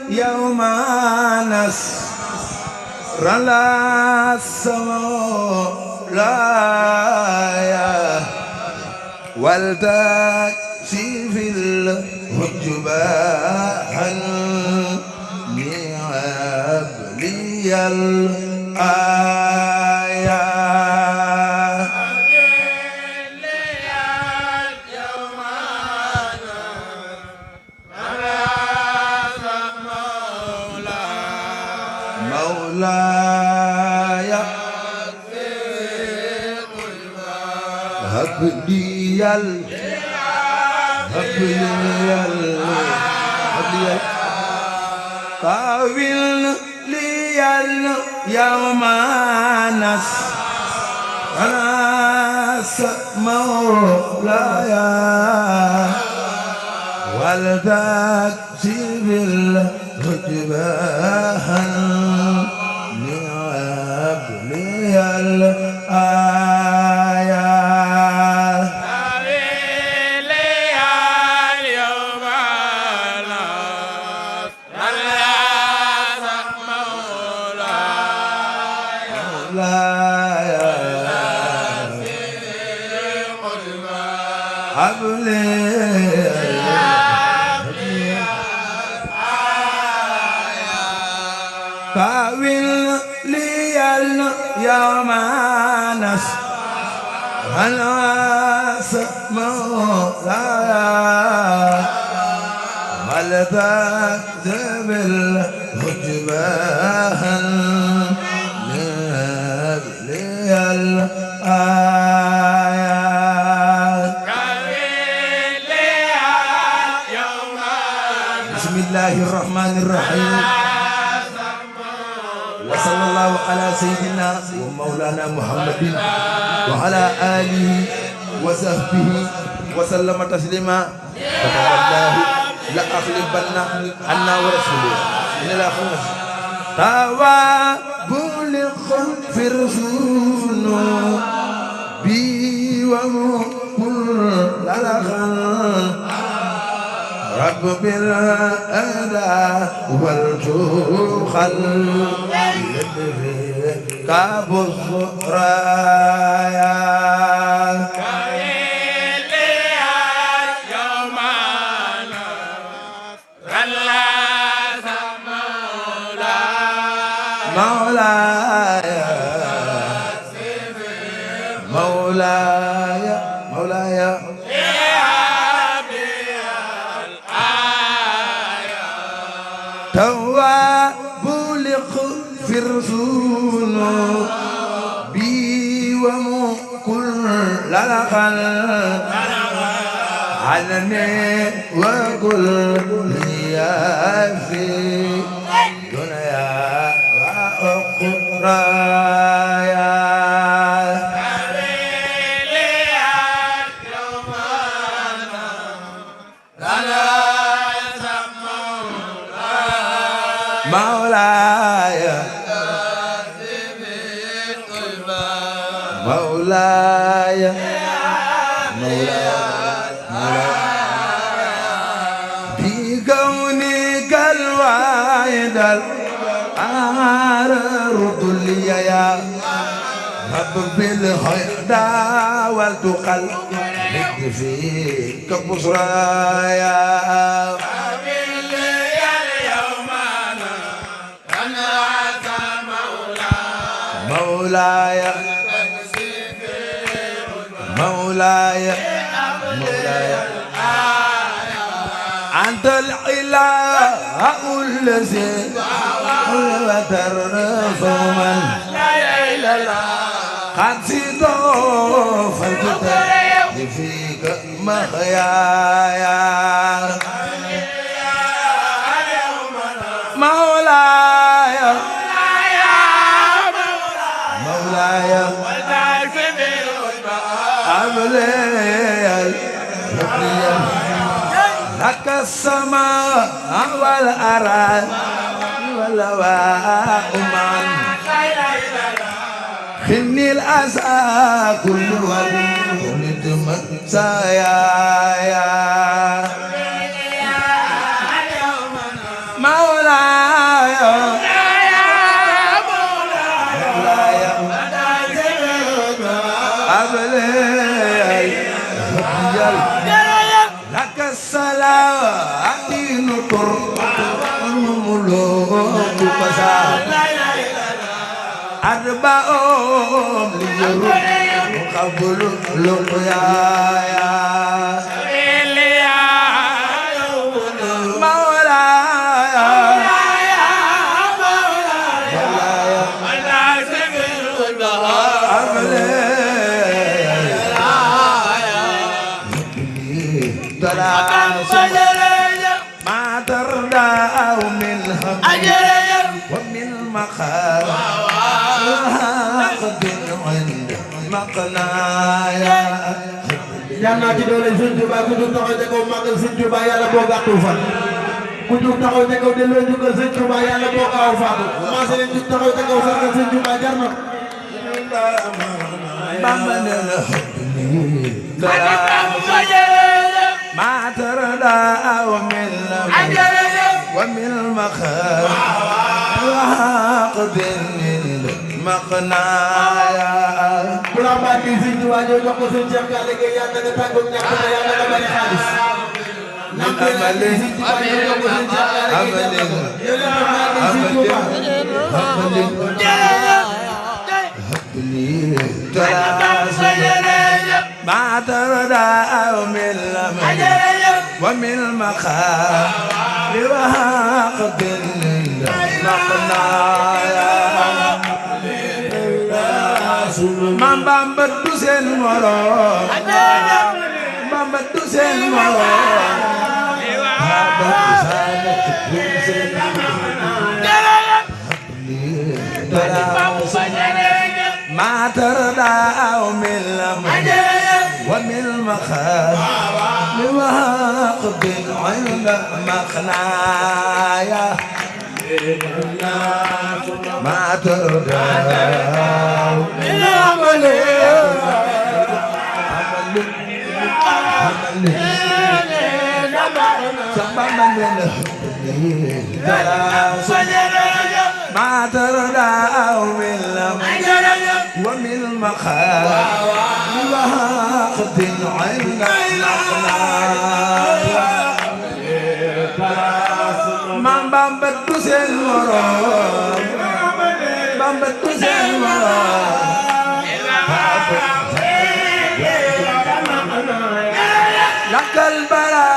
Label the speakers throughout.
Speaker 1: يوم نصر لا السماء لا والتكشف الحجبان لي الآية مولاي هب لي قاول لي اليوم ناس مولاي والتكشف الحجبان لي الآية قاول لي اليوم ناس مولاي هل تكذب الحجبان لي الآية بسم الله الرحمن الرحيم وصلى الله على سيدنا ومولانا محمد وعلى آله وصحبه وسلم تسليما كتب الله لأغلبن عنا ورسوله من الآخرة تواب لغفر ذنوب بي ومقل للخل رب بالأداء والجوخل كابو الصرايا مولاي مولاي مولاي تواب لغفر ذنوب بي ومقل للخل علني وكل يا في دنيا وأخرايا مولاي مولاي بكونك الواحد الأرض لي يا رب بالهدى والتقل فيك بشرايا مولاي مولاي مولاي أنت الإله الذي وترفع من لا إله إلا الله قد زيدوا فالكتاب فيك مخيايا مولاي مولاي أبلي لك السماء والأرض والهواء من خني الأسى كل ولد مسايا مولاي لك الصلاة نطر ملوك بسار أربعهم ليرون قبل لقيايا ما ترضى من هم ومن مخاف وعقد عند مقنايا
Speaker 2: yàlla ci doole Sëñ Tuubaa ku jóg taxaw ca kaw màggal Sëñ Tuubaa yàlla boo gàttu fan ku jóg taxaw ca kaw delloo njukkal Sëñ Tuubaa yàlla boo gaaw faatu commencé leen jóg taxaw ca kaw sargal Sëñ Tuubaa jar na
Speaker 1: Bamba ne la ما ترضى ومن مخاف وعقد مقنايا
Speaker 2: kula mbaati Sëñ Tuubaa ñoo jox ko Sëñ Cheikh Gallé Gueye yàlla nga tàggoog ñàkk na yàlla nga bari xaalis
Speaker 1: ما ترضى ومن مخاف وعقد مقنايا Mam Bamba du seen moroom Bamba du seen moroom ما ترضى من الأمر ومن المخاف وعقد عند مقنايا ما ترضى من عمل ما ترضى من الأمر ومن المخاف وعقد عند مقنايا Mam Bamba du seen moroom Bamba du seen moroom lakal bara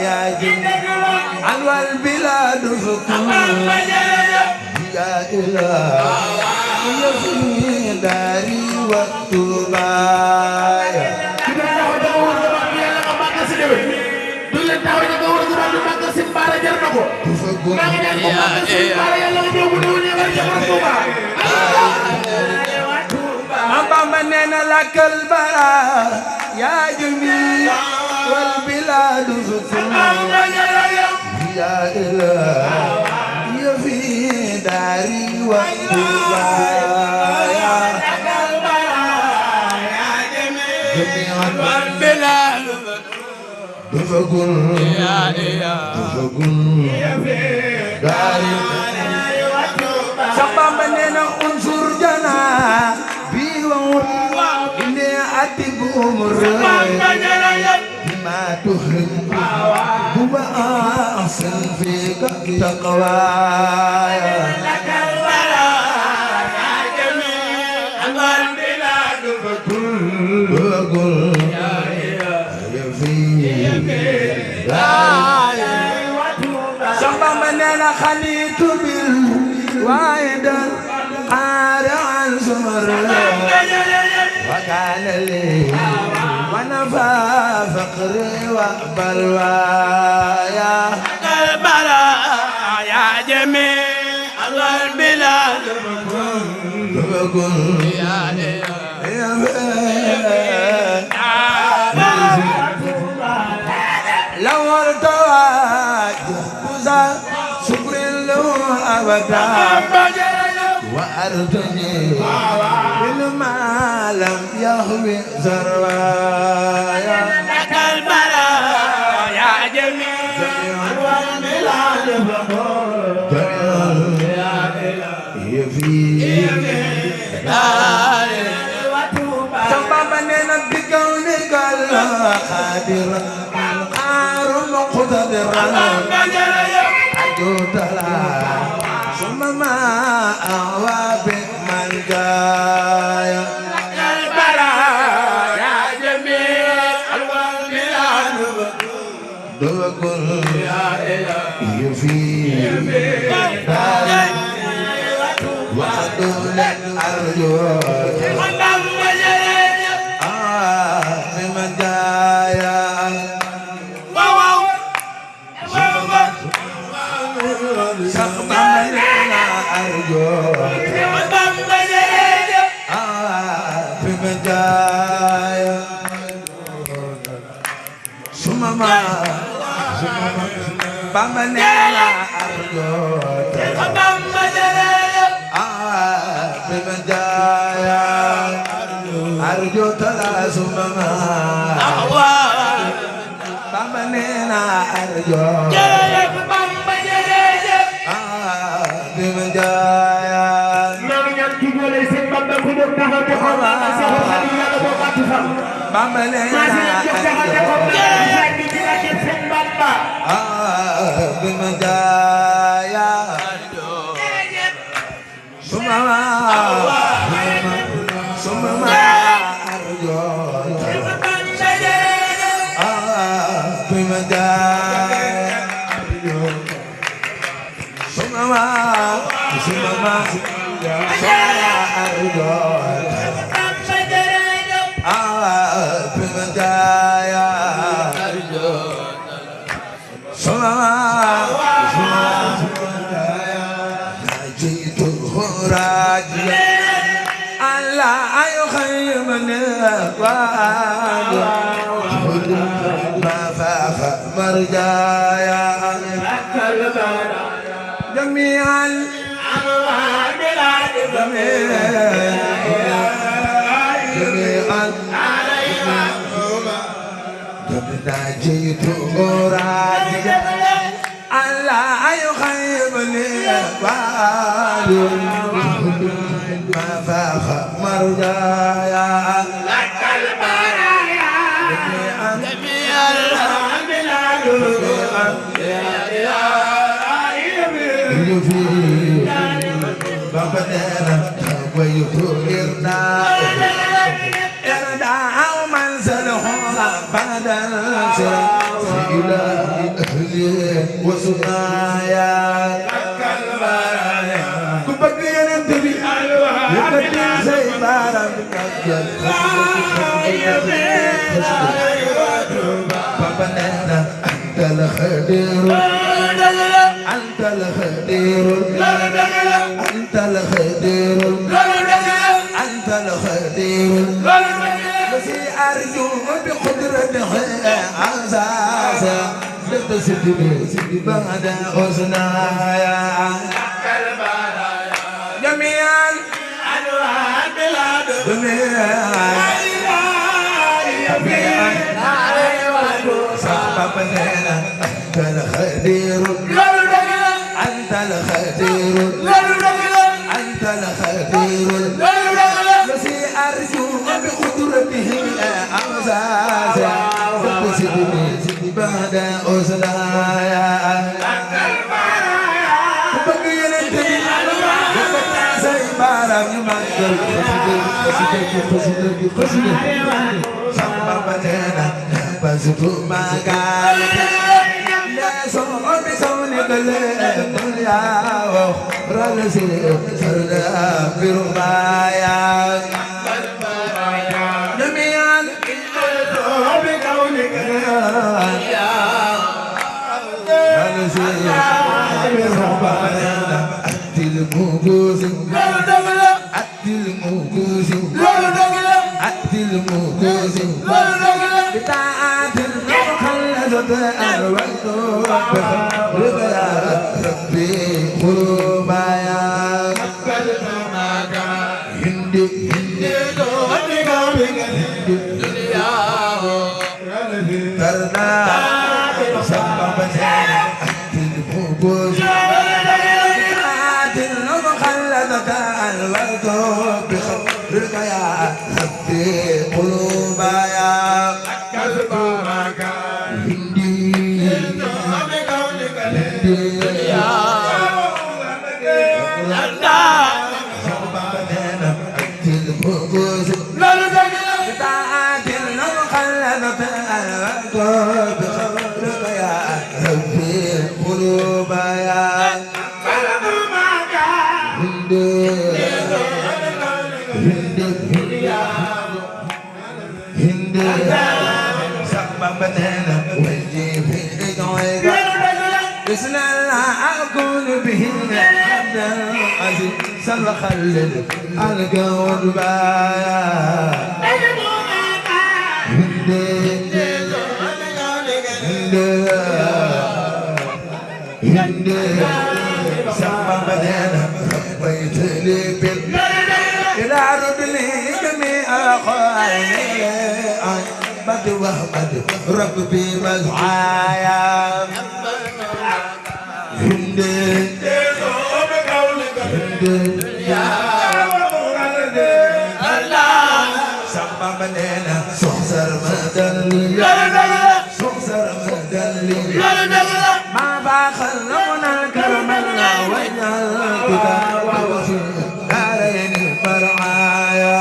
Speaker 1: ya jin anwal bilad fukum ya ilah ya fi dari wa tubaya Bamba nee na lakal bara ya jami wal bilad fukum ya ilah ya fi dari wa tubaya wal bilad dufagul dari Bamba nee na unsur jana bi wa inde atibu umur bima tuhrim huwa ahsan fika taqwaya lakal wala ya jami amal bilad dufagul Bamba nee na xalitu bil waayda aara an sumar wa kaana li wa nafa faqri wa balwaaya albara ya jami al bilad لو ارتوى شكر له أبدا وأرتني لم يهوي زروايا
Speaker 3: لك البرايا جميع والملال
Speaker 1: سبب بكونك القادر القار مقتدر عجوت لا ثم ما أهوى بمن جايا
Speaker 3: لك البرايا جميع والملال
Speaker 1: دوكل يفي وعدول أرجوك بمن جايا سقما لنا أرجوك بمن جايا سمما بمننا أرجوك بمن جايا أرجو تلا سمما بمننا أرجوك بمن جايا بمننا بمن جايا سمما أرجوك بمن جايا سمما أرجوك بمن جايا جئته راجيا ألا يخيمني ما فاخ مرجايا جميعا جميعا ناجيته راجيا ألا يخيبني ما فاخ مرجايا
Speaker 3: لك البرايا جميع البلاد
Speaker 1: بابنا ويطيرنا إرداء منزلها بعد السر إلهي أهلي وسنايا لك البرايا كبك ينتبه يكتب سيبارا بكجل بابنا أنت الخدير أنت الخدير أنت الخدير أنت الخدير الذي أرجو بقدرته عزازا لتسدني بعد حسنايا جميعا جميعا بابنا أنت الخدير أنت الخدير أنت الخدير الذي أرجو بقدرته أعزازا تسدني بعد أسلايا بقينا تبي وقتا سيبارا يمانجل قصدك سببنا بزتو ماغال لا سوء بسوني قليا رالسي سرنا برمايا جميعا بقولك رالسي برمايا أتل موجوز أتل موجوز أتل موجوز بتاعت المخلصة أرويت رضا ربي قربايا هندي هندي خلد القول بايا سما بدانا ربيت لي إلى ربني جميع أخواني بد وحمد ربي مزعايا سخسر مدلي سخسر مدلي ما بخلونا كرمنا وجهك علينا فرعايا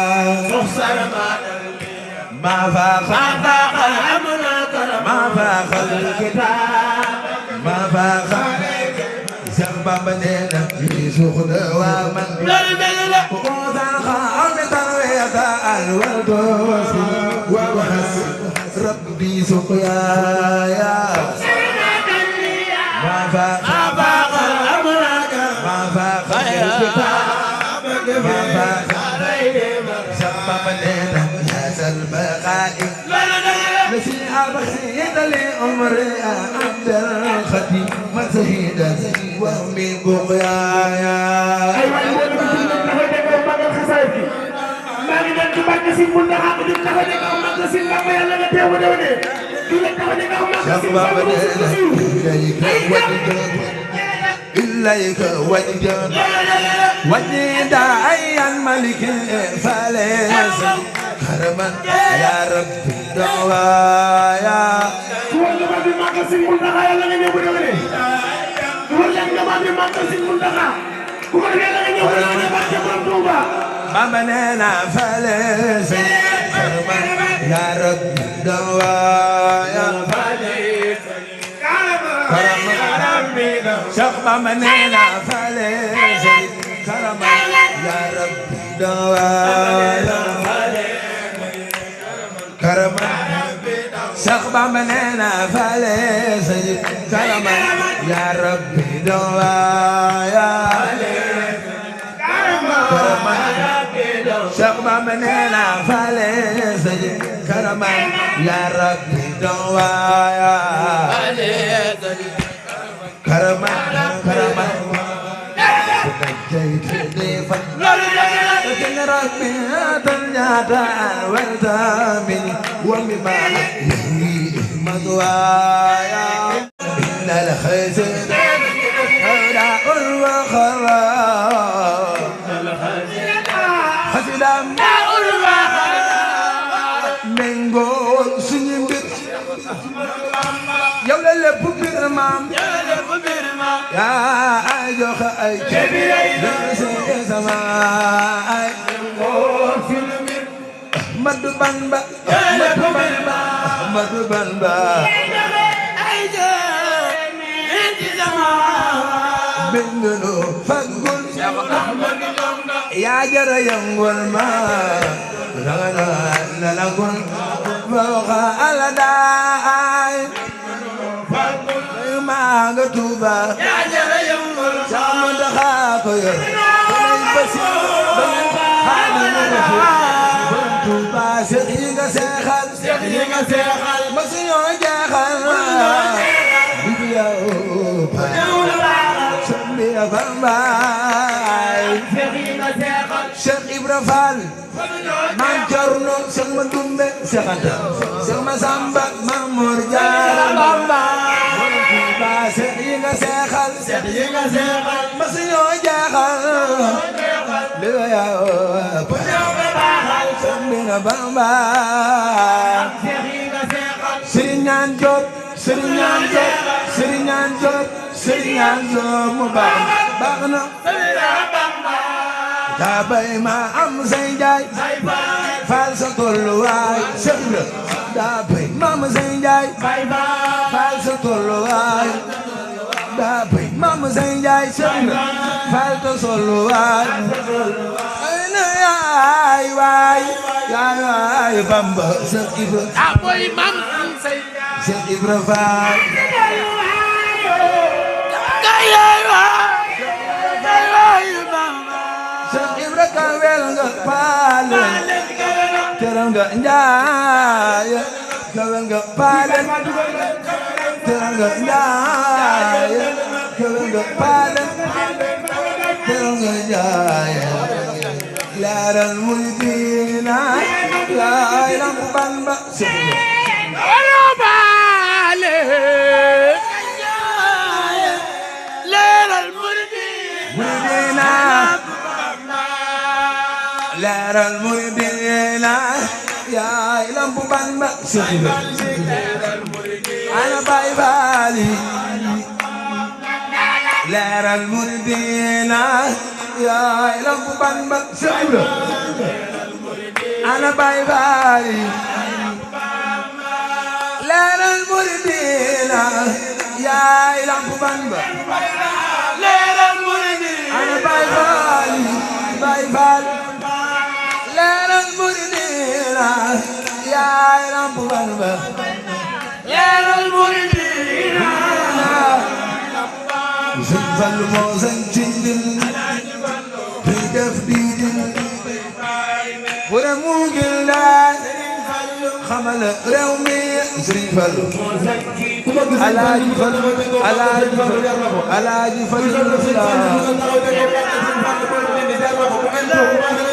Speaker 1: سخسر مدلي ما بخلونا ما بخل الكتاب ما بخل سبب بدنا يسوق ومن ربي سقيايا ما فاق أمرك ما فاق الكتاب ما فاق سبب لنا هذا البقاء نسيها بخيت لأمري عبد الختيم مسهيدا ومن بقيايا
Speaker 3: Sin mun taxa ko dim taxa nek am nga sin ba yalla nga teew dew de du la taxa nek am nga sin ba
Speaker 1: إليك وجد وجد أيان ملك فليس كرما يا ربي دوايا
Speaker 3: wala ba bi maka sin mun taxa yalla nga ñew dew de wala nga ba bi maka sin mun taxa ku ko yalla nga ñew dew de ba ci borom Touba
Speaker 1: ممننا فليس كرما يا ربي دوايا شيخ ممننا فليس كرما يا ربي دوايا كرما شيخ ممننا فليس كرما يا ربي دوايا كرما شيخ ممننا فليس كرما يا ربي دوايا كرما كرما نجيت ضيفا لكن ربي تنجاتا والتامن ومما يهوي مدوايا إن الخزن هداء وخراب خزن منغول سنبت يولا لببير مام يا أجوخ أي كبير سماء مدبنبا مدبنبا مدبنبا بنغلو فقل يا جرى ينقل ما رغنا لنقل فوق على داي ما غتوبا يا جرى ينقل شام دخاكير بسي توبا سيغا سيخال مسيو جاخال بيا سمي فماي شيخ إبراهيم Maam Cerno Cheikh Mandumbe Cheikh Anta Cheikh Massamba Maam Mor Jaara Bamba Seex yi nga seexal masu ñoo jaaxal li nga yaa Sambina Bamba Sëriñ ñaan Jóob Sëriñ ñaan Jóob Sëriñ ñaan Jóob Sëriñ ñaan Jóob mu baax na daa bay ma am say jaay faal sa tolluwaay sëñ la daa bay ma am say jaay faal sa tolluwaay daa bay ma am say jaay sëñ la faal sa tolluwaay ay na yaay waay yaay Bamba Cheikh Ibra
Speaker 4: daa bay ma am say
Speaker 1: Cheikh Ibra Faal Cheikh Ibra kawel nga paale teral nga njaay kawel nga paale teral nga njaay kawel nga paale teral nga njaay leeral muridina laay lamp Bamba
Speaker 4: wala baale leeral
Speaker 1: muridina leeral muridina yaay lamp Bamba ana Baay Faal leeral muridina yaay lamp Bamba ana Baay Faal leeral muridina yaay lamp Bamba leeral muridina ana Baay Faal Baay Faal leeral muridina yaay lamp Bamba leeral muridina Sëñ Fallu moo sañ ci ndil di def di dil bu ne mu ngil daay xamal réew mi Sëriñ Fallu Alaaji Fallu Alaaji Fallu Alaaji Fallu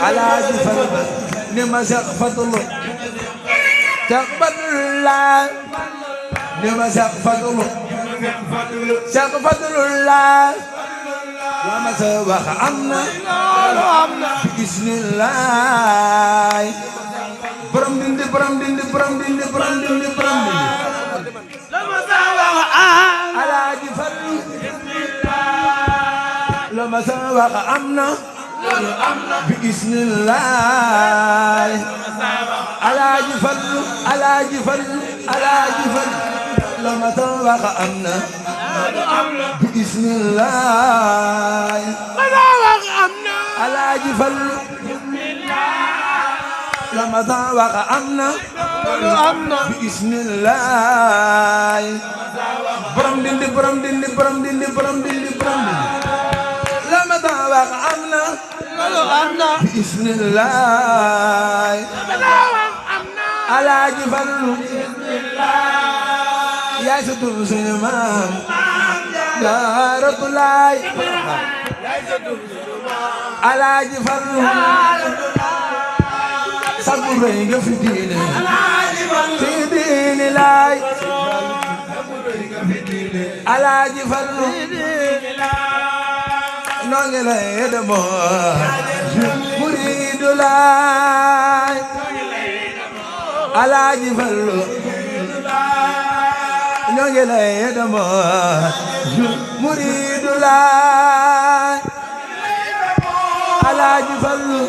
Speaker 1: Alaaji Fallu ni ma Seex Fadlu Seex Fadlu laa ni ma Seex Fadlu Seex Fadlu laa waa ma sa wax am na bismillah borom dindi borom dindi borom dindi borom dindi borom dindi la ma sa wax Alaaji Fallu la ma sa wax am na bismillah Alaaji Fallu Alaaji Fallu Alaaji Fallu la ma sa wax am na bismillah Alaaji Fallu la ma sa wax am na bismillah borom dindi borom dindi borom dindi borom dindi borom dindi la ma sa wax am na bismillah Alaaji Fallu yaay sa tur suñu maam Jaaratulaay Alaaji Fallu sagu rëy nga fi diine fi diine laay Alaaji Fallu noo ngi lay demoo muriidu laay Alaaji Fallu noo ngi lay demoo muriidu laay Alaaji Fallu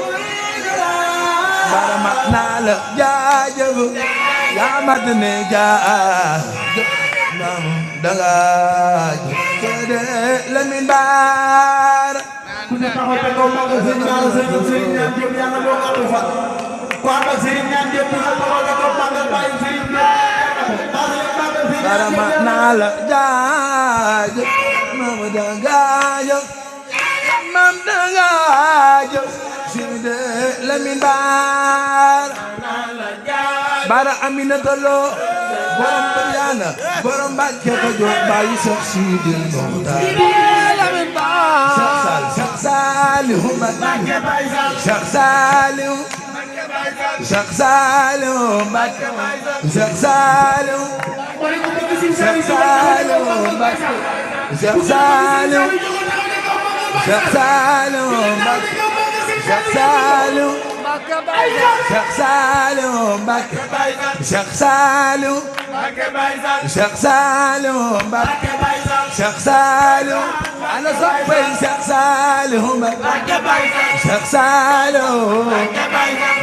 Speaker 1: barama naa la jaajëf yaa mat ne jaajëf maam danga jëde Lamin Baara
Speaker 2: ku ne taxaw te kaw magal sëñ Baara Sëriñ ñaan Jóob yàlla moo gàttu fan ku ànd ak Sëriñ ñaan Jóob nga taxaw te kaw magal bàyyi Sëriñ
Speaker 1: barama naa la jaajëf maam danga jëf maam danga jëf de Lamin Baara Aminata Lo borom Mariana borom Mbàkke ko jox bàyyi Seex Sidil Muxtaar Seex Saalihu Mbàkke Seex Saalihu Cheikh Saliou Mbacké Cheikh Saliou Cheikh Saliou Mbacké Cheikh Saliou Cheikh Saliou Mbacké Cheikh Saliou Cheikh Saliou Mbacké Cheikh Saliou Cheikh Saliou Mbacké Cheikh Saliou ana soppay Cheikh Saliou Mbacké Cheikh Saliou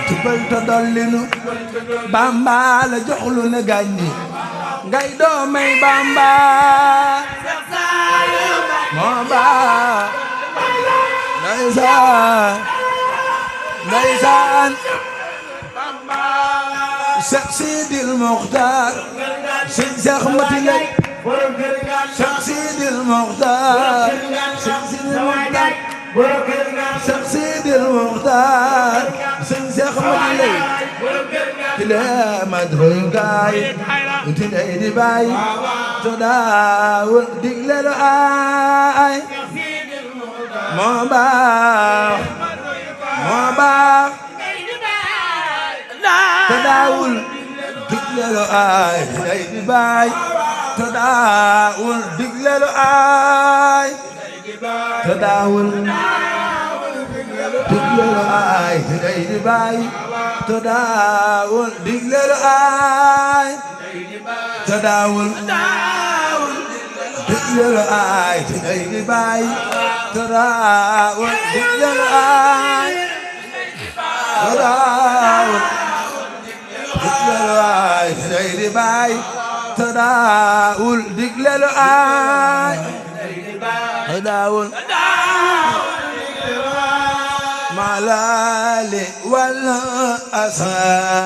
Speaker 1: tubal ta dollinu Bamba la joxlu na gàññi ngay doomay Bamba moo baax ndeysaan ndeysaan Cheikh Sidil Mokhtar sëñ Cheikh Mati Lay Cheikh Sidil Mokhtar sëñ Sidil Mokhtar Cheikh Sidil Mokhtar sëñ Cheikh Mati Lay tile madroy gaay tile di bay to daawul digle lu ay moo baax moo baax te daawul digle lu ay day di bay te daawul digle lu ay te daawul digle lu ay day di bay te daawul digle lu ay te daawul digle lu ay day di bay te daawul digle lu ay te daawul digle lu ay day di bay te daawul digle lu ay te daawul malali wala asa